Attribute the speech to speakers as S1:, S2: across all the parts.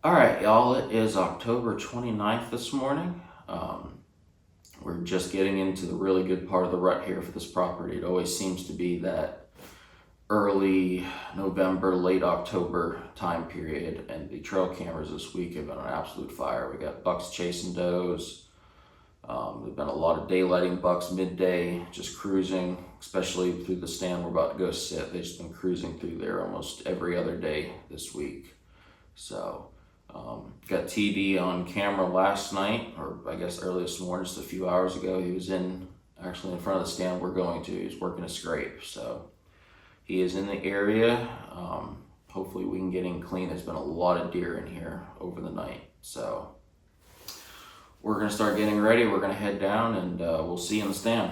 S1: All right, y'all, it is October 29th this morning. We're just getting into the really good part of the rut here for this property. It always seems to be that early November, late October time period, and the trail cameras this week have been an absolute fire. We got bucks chasing does. There've been a lot of daylighting bucks midday, just cruising, especially through the stand we're about to go sit. They've just been cruising through there almost every other day this week. So, got TD on camera last night, or I guess early this morning, just a few hours ago. He was actually in front of the stand we're going to. He's working a scrape, so he is in the area. Hopefully we can get him clean. There's been a lot of deer in here over the night, so we're gonna start getting ready. We're gonna head down, and we'll see you in the stand.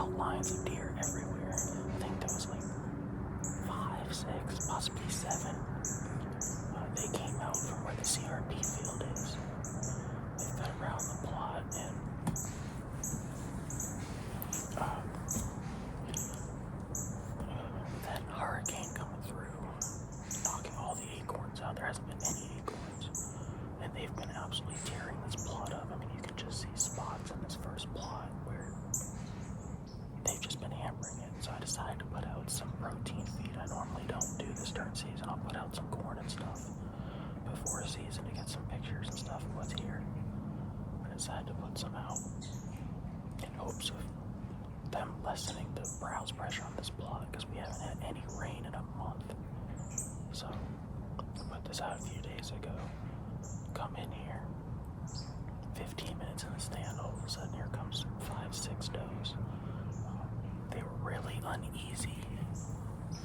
S2: outlines of deer everywhere. I think there was like 5, 6, possibly 7. They came out from where the CRP field is. They fed around the plot, and that hurricane coming through, knocking all the acorns out. There hasn't been any acorns, and they've been absolutely tearing this plot up. I mean, you can just see spots in this first plot where they've just been hammering it. So I decided to put out some protein feed. I normally don't do this during season. I'll put out some corn and stuff before season to get some pictures and stuff of what's here. I decided to put some out in hopes of them lessening the browse pressure on this plot, because we haven't had any rain in a month. So I put this out a few days ago. Come in here, 15 minutes in the stand, all of a sudden here comes 5, 6 does. They were really uneasy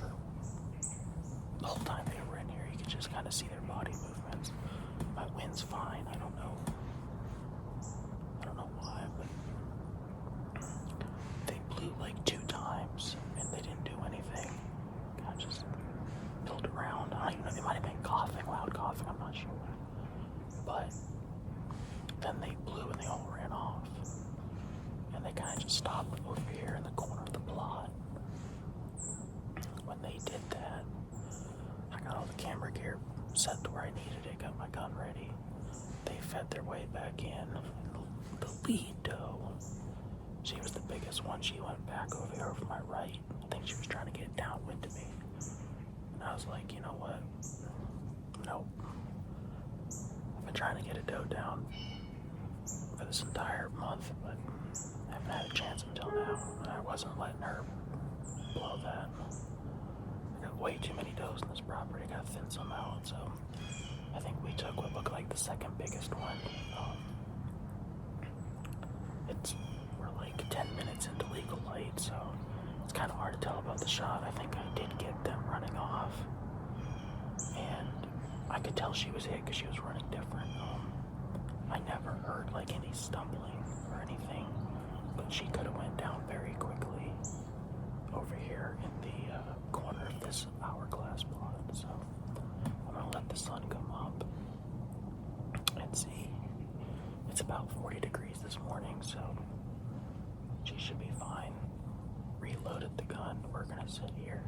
S2: for the whole time they were in here. You could just kind of see their body movements. My wind's fine. I don't know why, but they blew like 2 times and they didn't do anything. Kind of just milled around. I don't even know. They might have been coughing, loud coughing. I'm not sure. But then they blew and they all ran off. And they kind of just stopped over here in the corner of the plot. When they did that, I got all the camera gear set to where I needed it, got my gun ready. They fed their way back in. The lead doe, she was the biggest one. She went back over here over my right. I think she was trying to get downwind to me. And I was like, you know what? Nope. I've been trying to get a doe down for this entire month, but I haven't had a chance until now. And I wasn't letting her blow that. I got way too many does in this property. I gotta thin some out. So I think we took what looked like the second biggest one. We're like 10 minutes into legal light, so it's kind of hard to tell about the shot. I think I did get them running off, and I could tell she was hit because she was running different. I never heard like any stumbling or anything, but she could have went down very quickly over here in the corner of this hourglass plot. So I'm gonna let the sun come up and see. It's about 40 degrees this morning, so she should be fine. Reloaded the gun. We're gonna sit here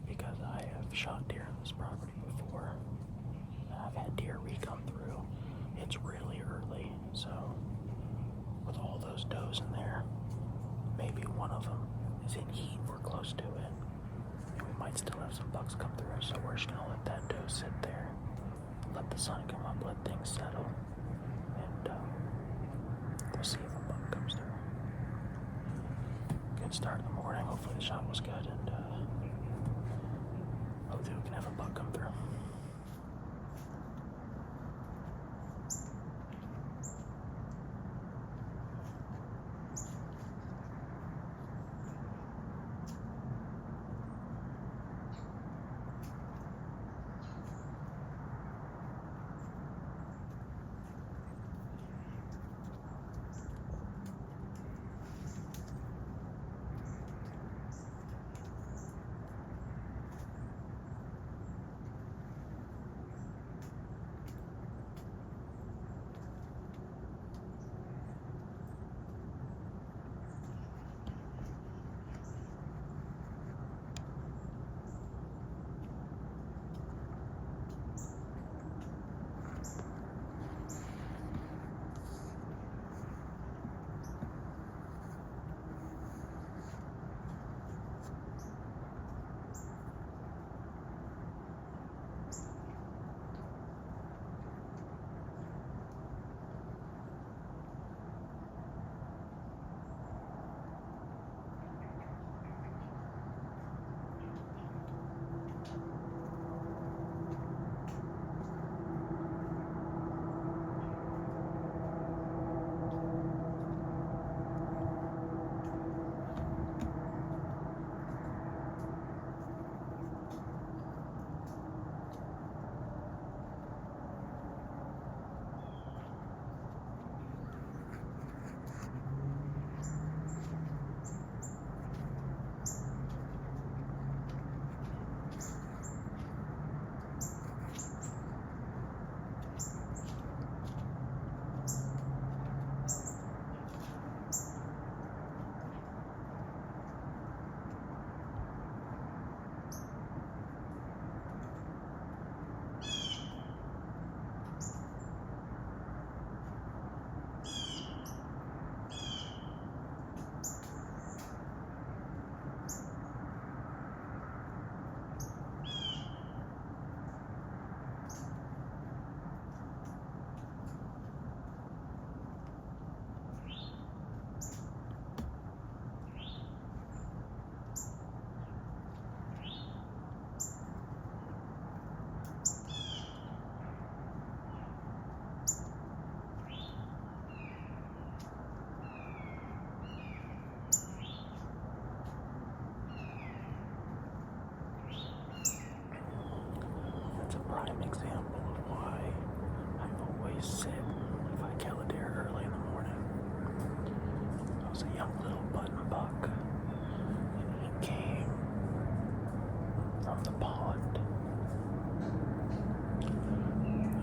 S2: because I have shot deer on this property before. I've had deer re-come through. It's really early, so with all those does in there, maybe one of them is in heat. We're close to it, and we might still have some bucks come through. So we're just gonna let that doe sit there, let the sun come up, let things settle, and we'll see if a buck comes through. Good start in the morning. Hopefully the shot was good, and hopefully we can have a buck come through. from the pond.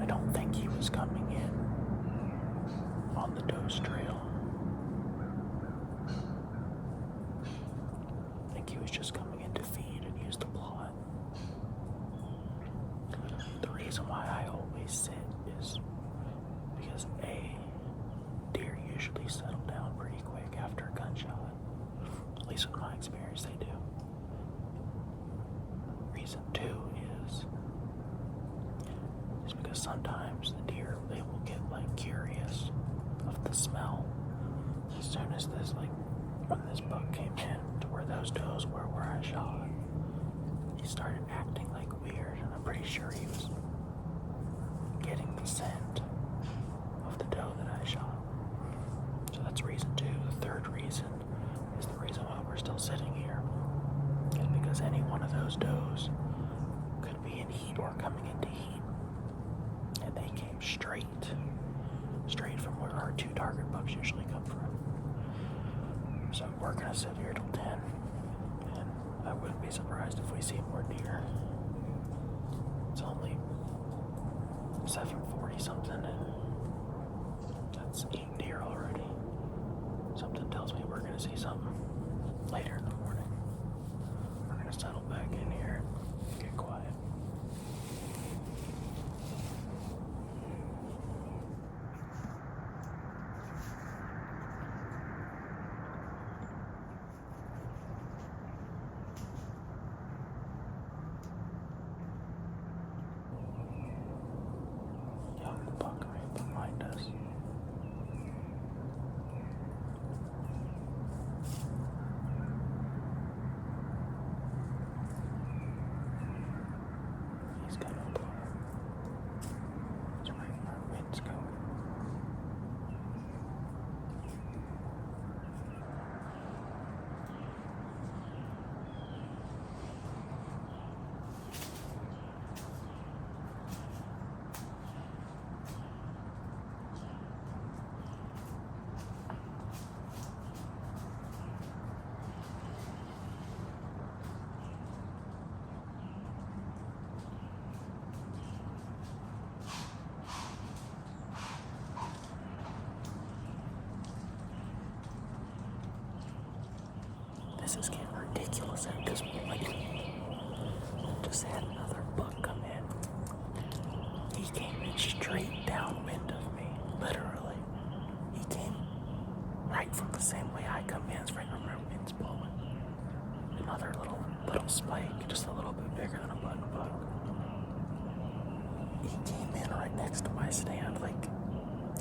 S2: I don't think he was coming in on the Dose Trail. I think he was just coming in to feed and use the plot. The reason why I always sit is because A, deer usually settle down pretty quick after a gunshot. At least in my experience, they do. Reason two is because sometimes the deer, they will get like curious of the smell. As soon as when this buck came in to where those does were where I shot, he started acting like weird, and I'm pretty sure he was getting the scent of the doe that I shot. So that's reason two. The third reason is the reason why we're still sitting here. Is because any one of those does could be in heat or coming into heat. And they came straight from where our two target bucks usually come from. So we're gonna sit here till 10, and I wouldn't be surprised if we see more deer. It's only 7:40 something, and that's 8 deer already. Something tells me we're gonna see something later in the morning. We're gonna settle back in here and get quiet. Young buck right behind us. He's gonna blow. That's right, our wind's going. This is getting ridiculous at this point. Just had another buck come in. He came in straight downwind of me, literally. He came right from the same way I come in. It's right where my wind's blowing. Another little spike, just a little bit bigger than a button buck. He came in right next to my stand. Like,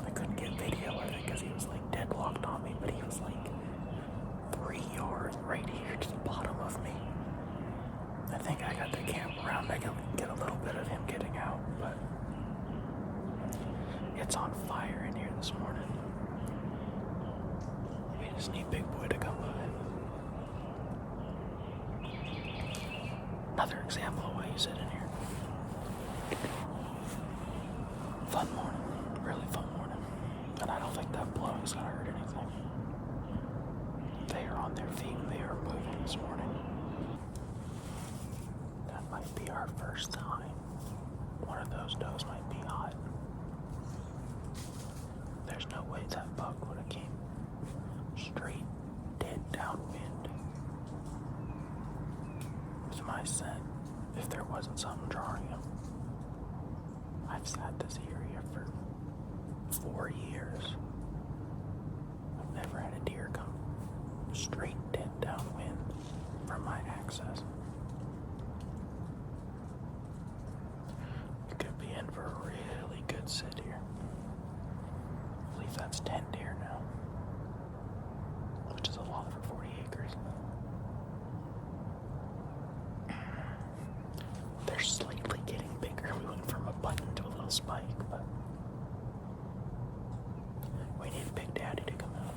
S2: I couldn't get video of it because he was like deadlocked on me, but he was like 3 yards right here to the bottom of me. I think I got the camera around. I can get a little bit of him getting out, but it's on fire in here this morning. We just need Big Boy to come by. Another example of why you sit in here. Fun morning, really fun morning. And I don't think that blow is gonna hurt anything. They are on their feet, they are moving this morning. That might be our first sign. One of those does might be hot. There's no way that buck would have came straight dead downwind with my scent if there wasn't something drawing him. I've sat this area for 4 years. I've never had a deer come straight dead downwind from my access. We could be in for a really good sit here. I believe that's 10 deer now, which is a lot for 40 acres. They're slightly getting bigger. We went from a button to a little spike, but we need Big Daddy to come out.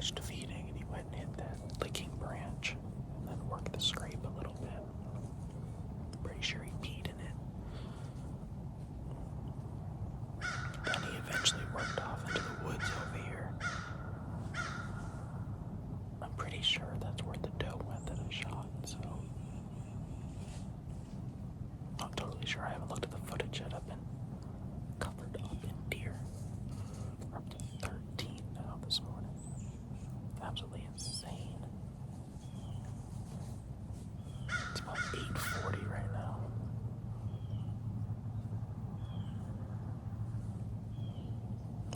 S2: finished feeding and he went and hit that licking branch and then worked the scrape a little bit. Pretty sure he peed in it. Then he eventually worked off into the woods over here. I'm pretty sure that's where the doe went that I shot, so not totally sure. I haven't looked at the footage yet. I've been covered up in deer. We're up to 13 now this morning. Absolutely insane. It's about 8:40 right now.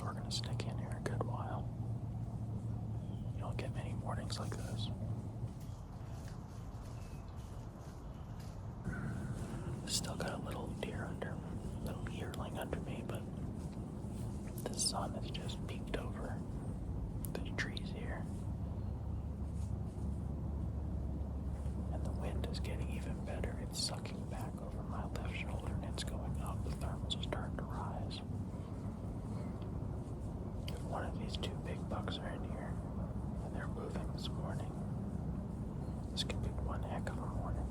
S2: We're gonna stick in here a good while. You don't get many mornings like this. Still got a little little yearling under me, but the sun has just peeked over the trees here. And the wind is getting even better. It's sucking back over my left shoulder and it's going up. The thermals are starting to rise. If one of these two big bucks are in here and they're moving this morning, this could be one heck of a morning.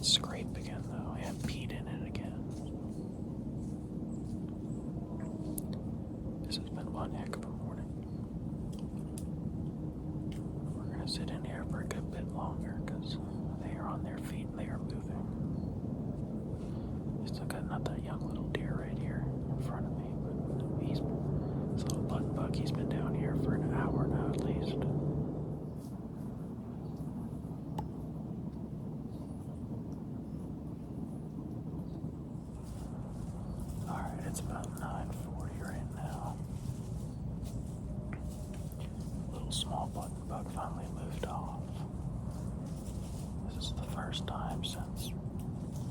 S2: Scrape again though, I have peed in it again. This has been one heck of a morning. We're gonna sit in here for a good bit longer because they are on their feet and they are moving. I still got another young little deer right here in front of me, but he's fast. Alright, it's about 9:40 right now. Little small button bug finally moved off. This is the first time since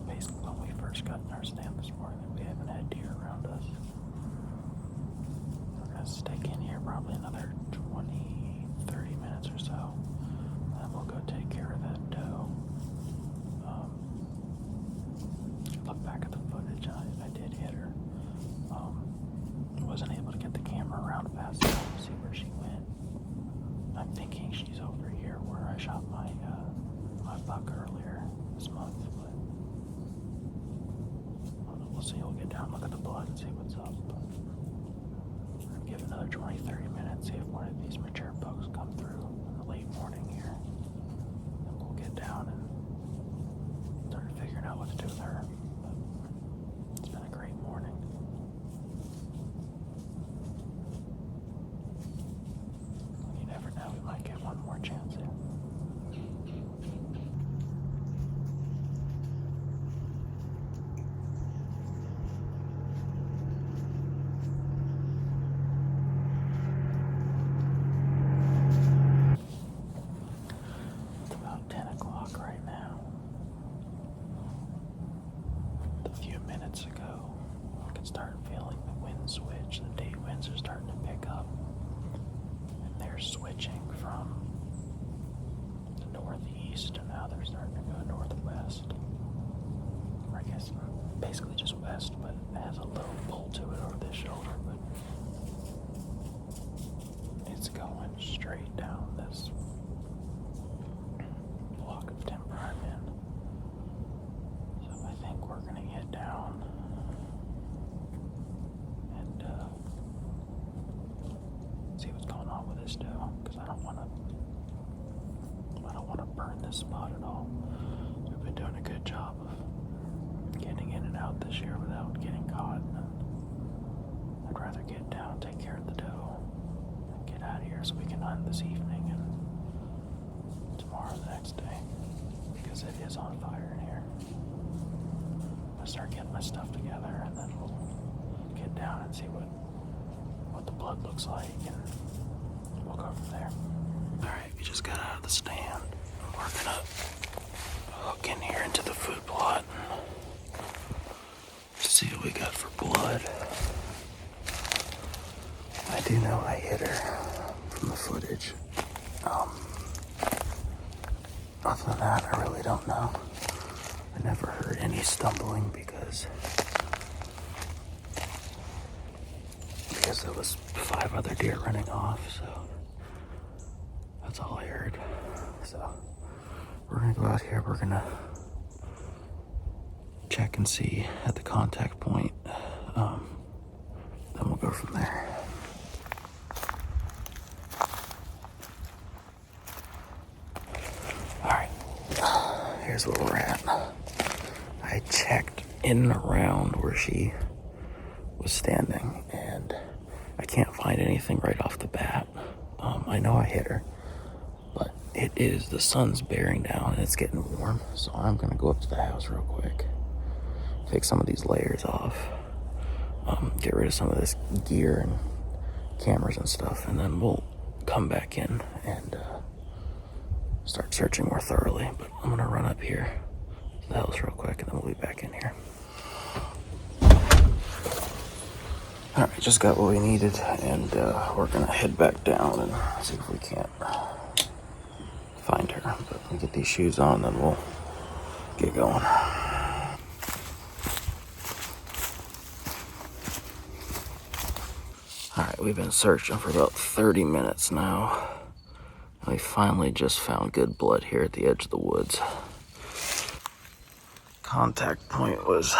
S2: basically when we first got in our stand this morning that we haven't had deer around us. We're gonna stick in here probably another 20-30 minutes or so. Then we'll go take care of that doe. Look back at the footage. I did hit her. Wasn't able to get the camera around fast enough to see where she went. I'm thinking she's over here where I shot my buck earlier this month, but we'll see. We'll get down, look at the blood, and see what's up. But we're gonna give it another 20-30 minutes, see if one of these mature bucks come through in the late morning here. Then we'll get down and start figuring out what to do with her. But it's been a great morning. You never know, we might get one more chance here. It's about 10 o'clock right now. A few minutes ago, I could start feeling the wind switch. The day winds are starting to pick up. And they're switching from the northeast, and now they're starting to go northwest. Or I guess basically just west, but it has a little pull to it over this shoulder, but it's going straight down this block of timber I'm in. So I think we're gonna get down and see what's going on with this doe, because I don't want to burn this spot at all. We've been doing a good job of getting in and out this year without getting caught. I'd rather get down, take care of the doe, and get out of here so we can hunt this evening and tomorrow the next day, because it is on fire in here. I'm gonna start getting my stuff together, and then we'll get down and see what the blood looks like, and we'll go from there. Alright, we just got out of the stand. We're gonna hook in here into the food plot and see what we got for blood. I do know I hit her from the footage. Other than that, I really don't know. I never heard any stumbling because there was 5 other deer running off, so that's all I heard. So we're gonna go out here, we're gonna check and see at the contact point, then we'll go from there. Alright, here's where we're at. I checked in and around where she was standing, and I can't find anything right off the bat. I know I hit her, but the sun's bearing down and it's getting warm, so I'm gonna go up to the house real quick, take some of these layers off, get rid of some of this gear and cameras and stuff, and then we'll come back in and start searching more thoroughly. But I'm gonna run up here to the house real quick, and then we'll be back in here. Alright, just got what we needed, and we're gonna head back down and see if we can't find her. But we get these shoes on, then we'll get going. Alright, we've been searching for about 30 minutes now. And we finally just found good blood here at the edge of the woods. Contact point was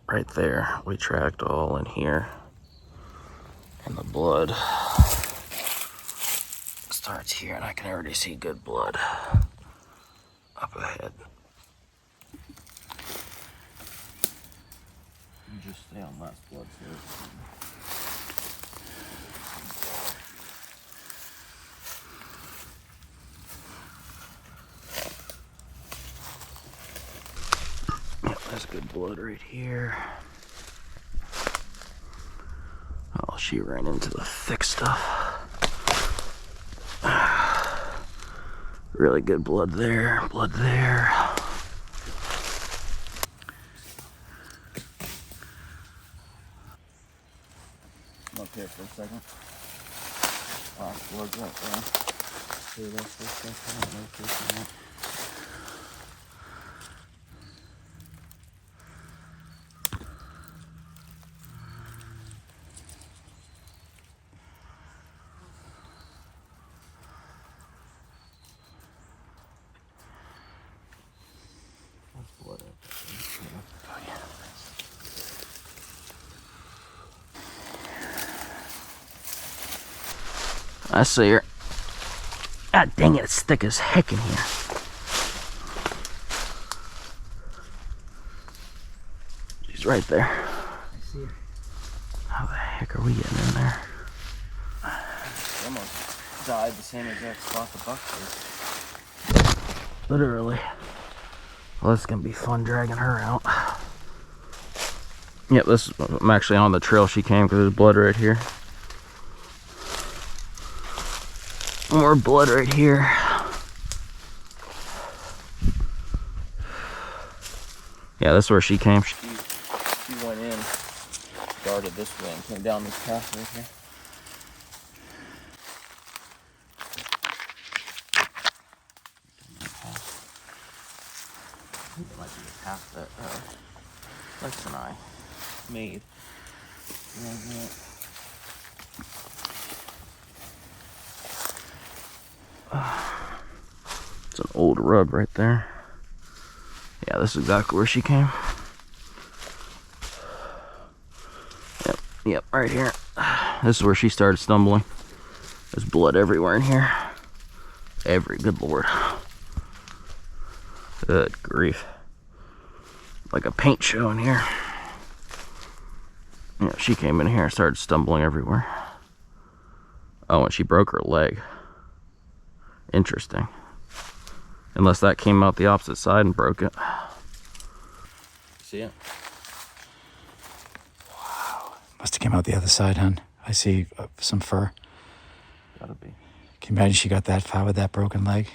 S2: right there. We tracked all in here, and the blood starts here, and I can already see good blood up ahead. You just stay on last blood first. There's good blood right here. Oh, she ran into the thick stuff. Really good blood there, blood there.
S1: I'm up here for a second. Oh, blood's right there. See this for a second. Blood up there.
S2: Oh, yeah. I see her. God dang it, it's thick as heck in here. She's right there.
S1: I see her.
S2: How the heck are we getting in there?
S1: She almost died the same exact spot the buck did.
S2: Literally. Well, it's gonna be fun dragging her out. Yep, I'm actually on the trail she came because there's blood right here. More blood right here. Yeah, that's where she came.
S1: She went in, started this way, and came down this path right here. I think it might be the path that Lex and I made.
S2: It's an old rub right there. Yeah, this is exactly where she came. Yep, right here. This is where she started stumbling. There's blood everywhere in here. Good lord. Good grief. Like a paint show in here. Yeah, she came in here and started stumbling everywhere. Oh, and she broke her leg. Interesting. Unless that came out the opposite side and broke it.
S1: See it?
S3: Wow. Must have came out the other side, hon. I see some fur.
S1: Gotta be.
S3: Can you imagine she got that far with that broken leg?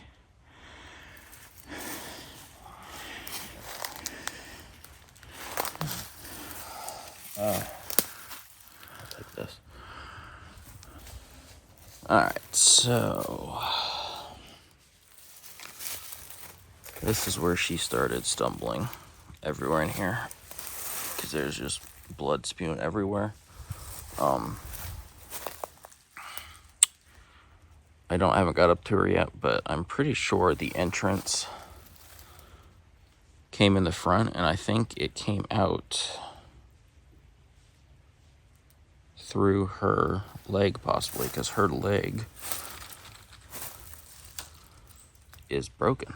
S1: I'll take this.
S2: Alright, so this is where she started stumbling everywhere in here. Because there's just blood spewing everywhere. I haven't got up to her yet, but I'm pretty sure the entrance came in the front, and I think it came out through her leg possibly, because her leg is broken.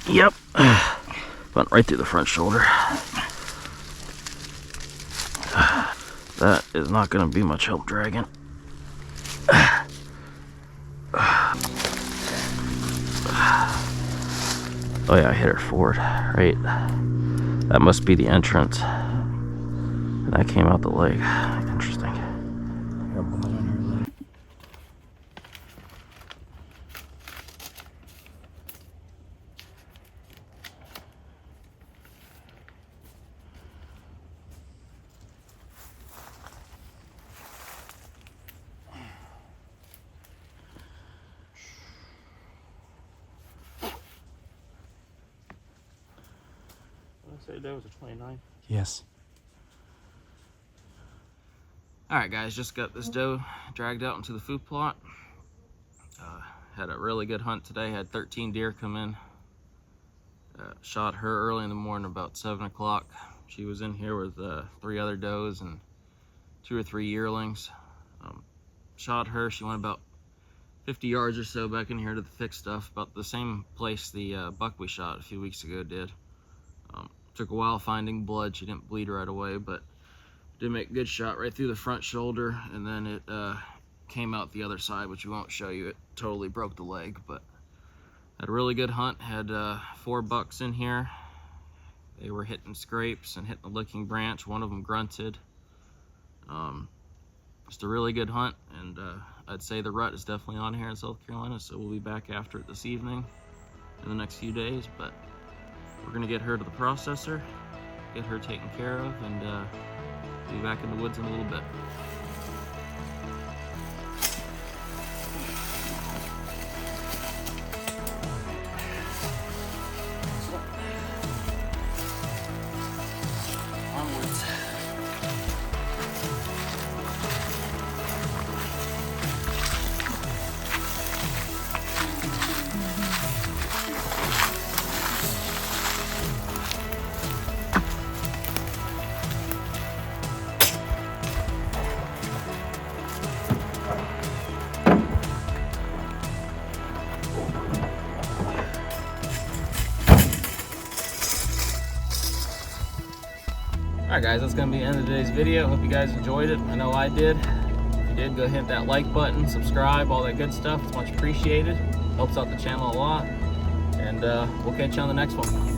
S2: Yep. Went right through the front shoulder. That is not going to be much help dragging. Oh yeah, I hit her forward, right? That must be the entrance. And that came out the leg. Interesting.
S3: Her blood on her leg.
S2: Did I say that was a 29?
S3: Yes.
S2: Alright guys, just got this doe dragged out into the food plot. Had a really good hunt today, had 13 deer come in. Shot her early in the morning about 7 o'clock. She was in here with 3 other does and 2 or 3 yearlings. Shot her, she went about 50 yards or so back in here to the thick stuff, about the same place the buck we shot a few weeks ago did. Took a while finding blood, she didn't bleed right away, but
S1: Did make a good shot right through the front shoulder, and then it came out the other side, which we won't show you. It totally broke the leg, but had a really good hunt. Had 4 bucks in here. They were hitting scrapes and hitting the licking branch. One of them grunted. Just a really good hunt, and I'd say the rut is definitely on here in South Carolina, so we'll be back after it this evening in the next few days. But we're gonna get her to the processor, get her taken care of, and be back in the woods in a little bit. Onwards. Alright guys, that's going to be the end of today's video. Hope you guys enjoyed it. I know I did. If you did, go hit that like button, subscribe, all that good stuff. It's much appreciated. Helps out the channel a lot. And we'll catch you on the next one.